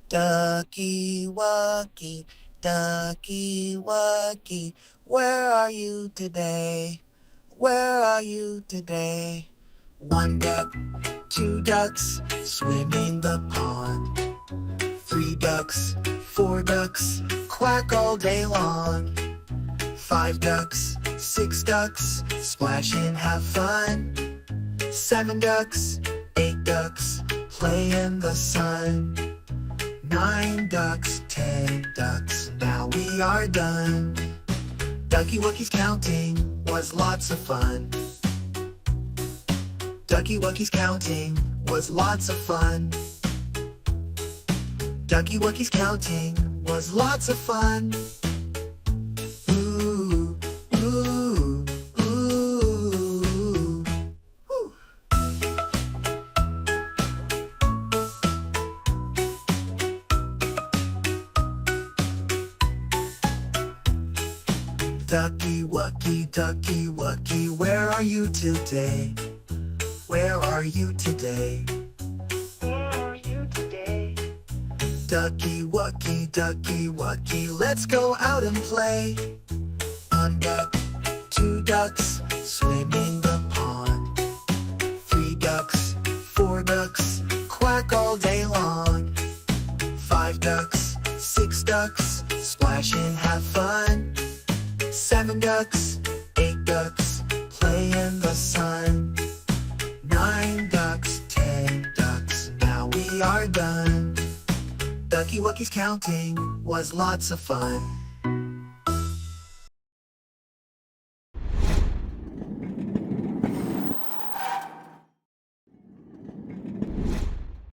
Ducky Wucky, Ducky Wucky, where are you today? Where are you today? One duck, two ducks, swimming the pond. Three ducks, four ducks, quack all day long. Five ducks, six ducks, splash and have fun. Seven ducks, eight ducks, play in the sun. 9 ducks, 10 ducks, now we are done. Ducky Wucky's counting was lots of fun. Ducky Wucky's counting was lots of fun. Ducky Wucky's counting was lots of fun. Ooh, ooh, ooh. Whew. Ducky Wucky, where are you today? Where are you today? Where are you today? Ducky Wucky, let's go out and play. One duck, two ducks, swimming the pond. Three ducks, four ducks, quack all day long. Five ducks, six ducks, splash and have fun. Seven ducks, eight ducks, play in the sun. 9 ducks, 10 ducks, now we are done. Ducky Wucky's counting was lots of fun.